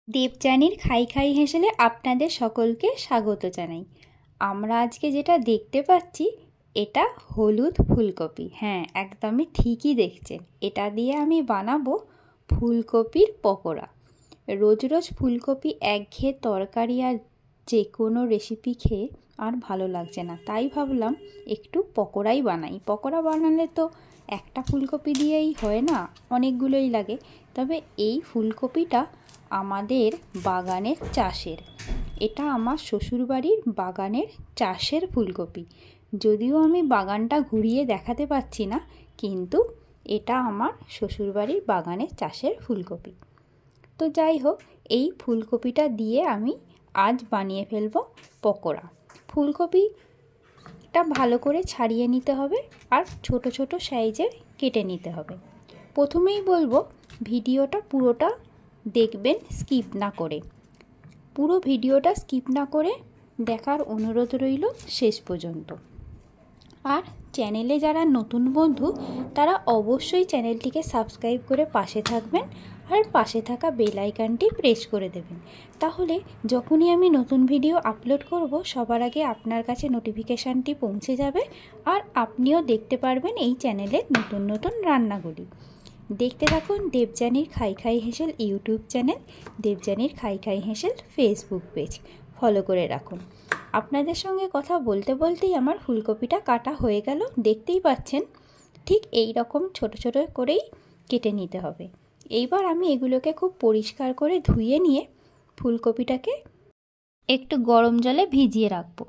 দেবযানীর খাই খাই হেসেলে আপনাদের সকলকে স্বাগত জানাই। আমরা আজকে যেটা দেখতে পাচ্ছি এটা হলুদ ফুলকপি। হ্যাঁ, একদমই ঠিকই দেখছেন। এটা দিয়ে আমি বানাবো ফুলকপির পকোড়া। রোজ রোজ ফুলকপি একঘেয়ে তরকারি আর যে কোনো রেসিপি খেয়ে আর ভালো লাগছে না, তাই ভাবলাম একটু পকোড়াই বানাই। পকোড়া বানালে তো একটা ফুলকপি দিয়েই হয় না, অনেকগুলোই লাগে। তবে এই ফুলকপিটা আমাদের বাগানের চাষের, এটা আমার শ্বশুরবাড়ির বাগানের চাষের ফুলকপি। যদিও আমি বাগানটা ঘুরিয়ে দেখাতে পাচ্ছি না, কিন্তু এটা আমার শ্বশুরবাড়ির বাগানের চাষের ফুলকপি। তো যাই হোক, এই ফুলকপিটা দিয়ে আমি আজ বানিয়ে ফেলবো পকোড়া। ফুলকপিটা ভালো করে ছাড়িয়ে নিতে হবে আর ছোট ছোট সাইজের কেটে নিতে হবে। প্রথমেই বলবো ভিডিওটা পুরোটা দেখবেন, স্কিপ না করে। পুরো ভিডিওটা স্কিপ না করে দেখার অনুরোধ রইল শেষ পর্যন্ত। আর চ্যানেলে যারা নতুন বন্ধু তারা অবশ্যই চ্যানেলটিকে সাবস্ক্রাইব করে পাশে থাকবেন আর পাশে থাকা বেল আইকনটি প্রেস করে দেবেন। তাহলে যখনই আমি নতুন ভিডিও আপলোড করব সবার আগে আপনার কাছে নোটিফিকেশানটি পৌঁছে যাবে আর আপনিও দেখতে পারবেন এই চ্যানেলের নতুন নতুন রান্নাগুলি। দেখতে থাকুন দেবযানীর খাই খাই হেসেল ইউটিউব চ্যানেল, দেবযানীর খাই খাই হেসেল ফেসবুক পেজ ফলো করে রাখুন। আপনাদের সঙ্গে কথা বলতে বলতেই আমার ফুলকপিটা কাটা হয়ে গেল। দেখতেই পাচ্ছেন ঠিক এই রকম ছোট ছোট করেই কেটে নিতে হবে। এইবার আমি এগুলোকে খুব পরিষ্কার করে ধুয়ে নিয়ে ফুলকপিটাকে একটু গরম জলে ভিজিয়ে রাখবো।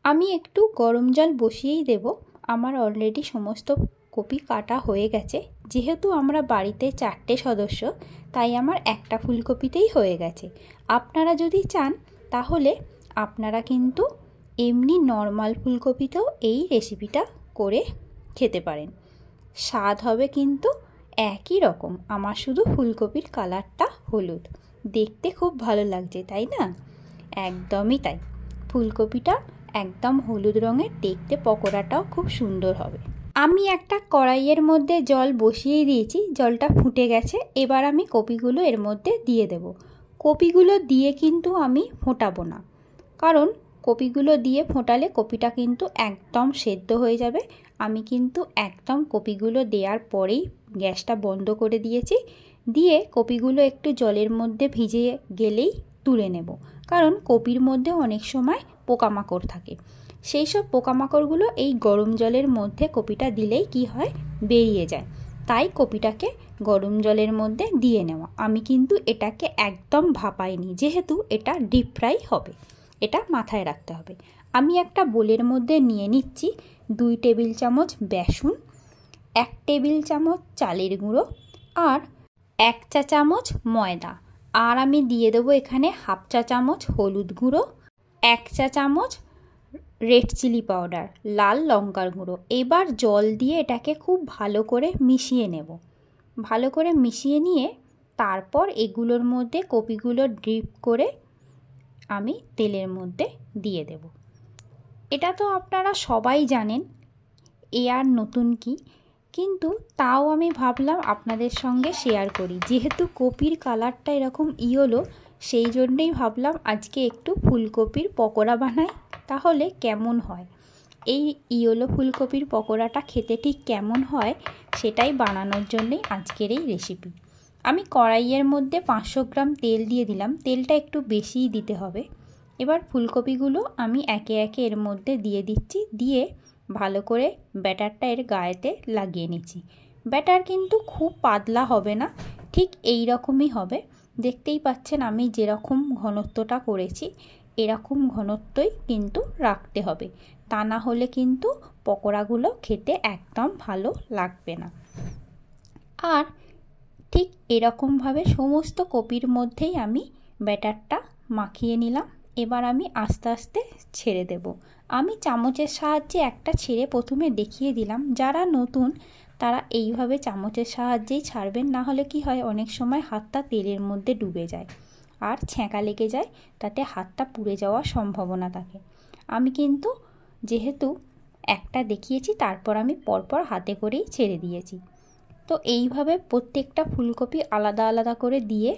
আমি একটু গরম জল বসিয়েই দেব। আমার অলরেডি সমস্ত কপি কাটা হয়ে গেছে। যেহেতু আমরা বাড়িতে 4টে সদস্য, তাই আমার একটা ফুলকপিতেই হয়ে গেছে। আপনারা যদি চান তাহলে আপনারা কিন্তু এমনি নর্মাল ফুলকপিতেও এই রেসিপিটা করে খেতে পারেন। স্বাদ হবে কিন্তু একই রকম। আমার শুধু ফুলকপির কালারটা হলুদ, দেখতে খুব ভালো লাগছে, তাই না? একদমই তাই। ফুলকপিটা একদম হলুদ রঙের, দেখতে পকোড়াটাও খুব সুন্দর হবে। আমি একটা কড়াইয়ের মধ্যে জল বসিয়ে দিয়েছি, জলটা ফুটে গেছে। এবার আমি কপিগুলো এর মধ্যে দিয়ে দেব। কপিগুলো দিয়ে কিন্তু আমি ফোটাবো না, কারণ কপিগুলো দিয়ে ফোটালে কপিটা কিন্তু একদম সেদ্ধ হয়ে যাবে। আমি কিন্তু একদম কপিগুলো দেওয়ার পরেই গ্যাসটা বন্ধ করে দিয়েছি। দিয়ে কপিগুলো একটু জলের মধ্যে ভিজে গেলেই তুলে নেব, কারণ কপির মধ্যে অনেক সময় পোকামাকড় থাকে। সেই সব পোকামাকড়গুলো এই গরম জলের মধ্যে কপিটা দিলেই কি হয়, বেরিয়ে যায়। তাই কপিটাকে গরম জলের মধ্যে দিয়ে নেওয়া। আমি কিন্তু এটাকে একদম ভাপাইনি, যেহেতু এটা ডিপ ফ্রাই হবে, এটা মাথায় রাখতে হবে। আমি একটা বোলের মধ্যে নিয়ে নিচ্ছি 2 টেবিল চামচ বেসন, 1 টেবিল চামচ চালের গুঁড়ো আর 1 চা চামচ ময়দা। আর আমি দিয়ে দেবো এখানে 1/2 চা চামচ হলুদ গুঁড়ো, 1 চা চামচ রেড চিলি পাউডার, লাল লঙ্কার গুঁড়ো। এবার জল দিয়ে এটাকে খুব ভালো করে মিশিয়ে নেব। ভালো করে মিশিয়ে নিয়ে তারপর এগুলোর মধ্যে কপিগুলো ডিপ করে আমি তেলের মধ্যে দিয়ে দেব। এটা তো আপনারা সবাই জানেন, এ আর নতুন কি, কিন্তু তাও আমি ভাবলাম আপনাদের সঙ্গে শেয়ার করি। যেহেতু কপির কালারটা এরকম ইয়েলো, সেই জন্যেই ভাবলাম আজকে একটু ফুলকপির পকোড়া বানাই, তাহলে কেমন হয়। এই ইয়েলো ফুলকপির পকোড়াটা খেতে ঠিক কেমন হয় সেটাই বানানোর জন্যই আজকের এই রেসিপি। আমি কড়াইয়ের মধ্যে 500 গ্রাম তেল দিয়ে দিলাম। তেলটা একটু বেশিই দিতে হবে। এবার ফুলকপিগুলো আমি একে একে এর মধ্যে দিয়ে দিচ্ছি, দিয়ে ভালো করে ব্যাটারটা এর গায়েতে লাগিয়ে নিচ্ছি। ব্যাটার কিন্তু খুব পাতলা হবে না, ঠিক এই রকমই হবে। দেখতেই পাচ্ছেন আমি যেরকম ঘনত্বটা করেছি, এরকম ঘনত্বই কিন্তু রাখতে হবে, তা না হলে কিন্তু পকোড়াগুলো খেতে একদম ভালো লাগবে না। আর ঠিক এরকমভাবে সমস্ত কপির মধ্যেই আমি ব্যাটারটা মাখিয়ে নিলাম। এবার আমি আস্তে আস্তে ছেড়ে দেব। আমি চামচের সাহায্যে একটা ছেড়ে প্রথমে দেখিয়ে দিলাম। যারা নতুন তারা এইভাবে চামচের সাহায্যেই ছাড়বেন, না হলে কি হয় অনেক সময় হাতটা তেলের মধ্যে ডুবে যায় আর ছ্যাঁকা লেগে যায়, তাতে হাতটা পুড়ে যাওয়ার সম্ভাবনা থাকে। আমি কিন্তু যেহেতু একটা দেখিয়েছি, তারপর আমি পরপর হাতে করেই ছেড়ে দিয়েছি। তো এইভাবে প্রত্যেকটা ফুলকপি আলাদা আলাদা করে দিয়ে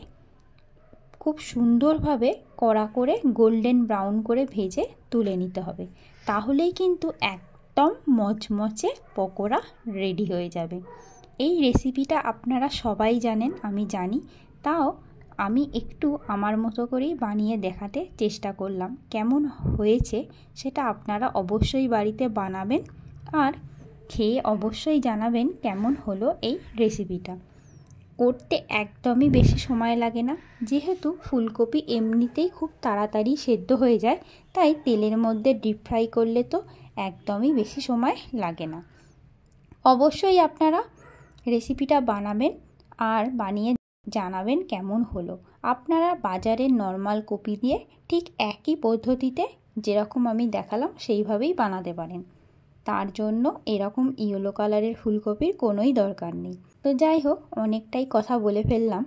খুব সুন্দরভাবে কড়া করে গোল্ডেন ব্রাউন করে ভেজে তুলে নিতে হবে। তাহলেই কিন্তু একদম মচমচে পকোড়া রেডি হয়ে যাবে। এই রেসিপিটা আপনারা সবাই জানেন, আমি জানি, তাও আমি একটু আমার মতো করেই বানিয়ে দেখাতে চেষ্টা করলাম। কেমন হয়েছে সেটা আপনারা অবশ্যই বাড়িতে বানাবেন আর খেয়ে অবশ্যই জানাবেন কেমন হলো এই রেসিপিটা। করতে একদমই বেশি সময় লাগে না, যেহেতু ফুলকপি এমনিতেই খুব তাড়াতাড়ি সেদ্ধ হয়ে যায়, তাই তেলের মধ্যে ডিপ ফ্রাই করলে তো একদমই বেশি সময় লাগে না। অবশ্যই আপনারা রেসিপিটা বানাবেন আর বানিয়ে জানাবেন কেমন হলো। আপনারা বাজারের নর্মাল কপি দিয়ে ঠিক একই পদ্ধতিতে যেরকম আমি দেখালাম সেইভাবেই বানাতে পারেন। তার জন্য এরকম ইয়েলো কালারের ফুলকপির কোনোই দরকার নেই। তো যাই হোক, অনেকটাই কথা বলে ফেললাম।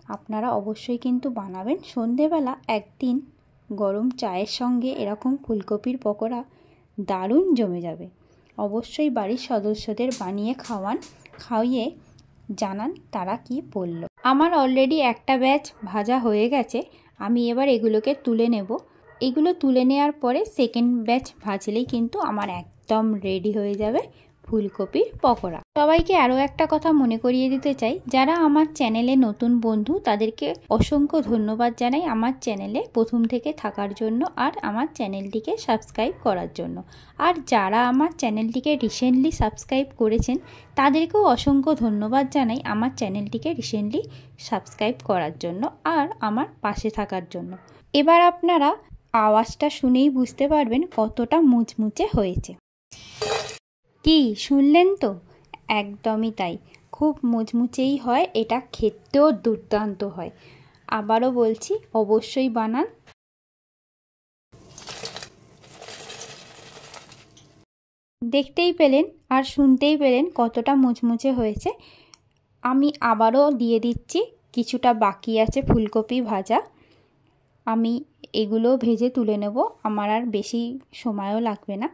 আপনারা অবশ্যই কিন্তু বানাবেন। সন্ধেবেলা একদিন গরম চায়ের সঙ্গে এরকম ফুলকপির পকোড়া দারুণ জমে যাবে। অবশ্যই বাড়ির সদস্যদের বানিয়ে খাইয়ে জানান তারা কি বলল। আমার অলরেডি একটা ব্যাচ ভাজা হয়ে গেছে, আমি এবার এগুলোকে তুলে নেব। এগুলো তুলে নেওয়ার পরে সেকেন্ড ব্যাচ ভাজলেই কিন্তু আমার একদম রেডি হয়ে যাবে ফুলকপির পকোড়া। সবাইকে আরও একটা কথা মনে করিয়ে দিতে চাই, যারা আমার চ্যানেলে নতুন বন্ধু তাদেরকে অসংখ্য ধন্যবাদ জানাই আমার চ্যানেলে প্রথম থেকে থাকার জন্য আর আমার চ্যানেলটিকে সাবস্ক্রাইব করার জন্য। আর যারা আমার চ্যানেলটিকে রিসেন্টলি সাবস্ক্রাইব করেছেন তাদেরকেও অসংখ্য ধন্যবাদ জানাই আমার চ্যানেলটিকে রিসেন্টলি সাবস্ক্রাইব করার জন্য আর আমার পাশে থাকার জন্য। এবার আপনারা আওয়াজটা শুনেই বুঝতে পারবেন কতটা মুচমুচে হয়েছে। কি শুনলেন তো? একদমই তাই, খুব মুচমুচেই হয়, এটা খেতেও দুর্দান্ত হয়। আবারও বলছি, অবশ্যই বানান। দেখতেই পেলেন আর শুনতেই পেলেন কতটা মুচমুচে হয়েছে। আমি আবারও দিয়ে দিচ্ছি, কিছুটা বাকি আছে ফুলকপি ভাজা, আমি এগুলো ভেজে তুলে নেব। আমার আর বেশি সময়ও লাগবে না।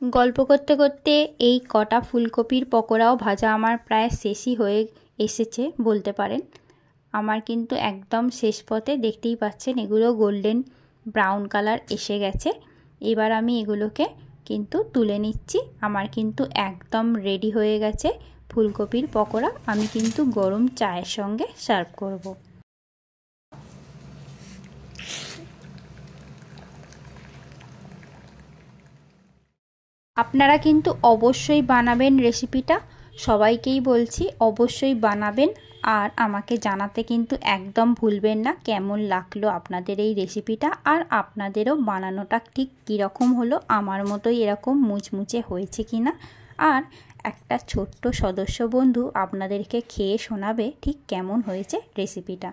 গল্প করতে করতে এই কটা ফুলকপির পকোড়াও ভাজা আমার প্রায় শেষই হয়ে এসেছে বলতে পারেন। আমার কিন্তু একদম শেষ পথে, দেখতেই পাচ্ছেন এগুলো গোল্ডেন ব্রাউন কালার এসে গেছে। এবার আমি এগুলোকে কিন্তু তুলে নিচ্ছি। আমার কিন্তু একদম রেডি হয়ে গেছে ফুলকপির পকোড়া। আমি কিন্তু গরম চায়ের সঙ্গে সার্ভ করব। আপনারা কিন্তু অবশ্যই বানাবেন রেসিপিটা, সবাইকেই বলছি অবশ্যই বানাবেন আর আমাকে জানাতে কিন্তু একদম ভুলবেন না কেমন লাগলো আপনাদের এই রেসিপিটা আর আপনাদেরও বানানোটা ঠিক কীরকম হলো, আমার মতোই এরকম মুচমুচে হয়েছে কি না। আর একটা ছোট্ট সদস্য বন্ধু আপনাদেরকে খেয়ে শোনাবে ঠিক কেমন হয়েছে রেসিপিটা।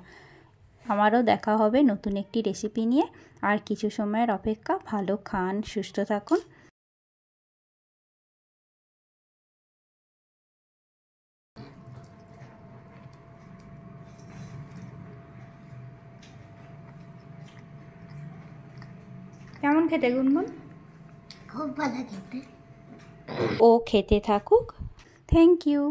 আমারও দেখা হবে নতুন একটি রেসিপি নিয়ে। আর কিছু সময়ের অপেক্ষা, ভালো খান, সুস্থ থাকুন। কেমন খেতে গুনগুন? খুব ভালো খেতে। ও খেতে থাকুক। Thank you.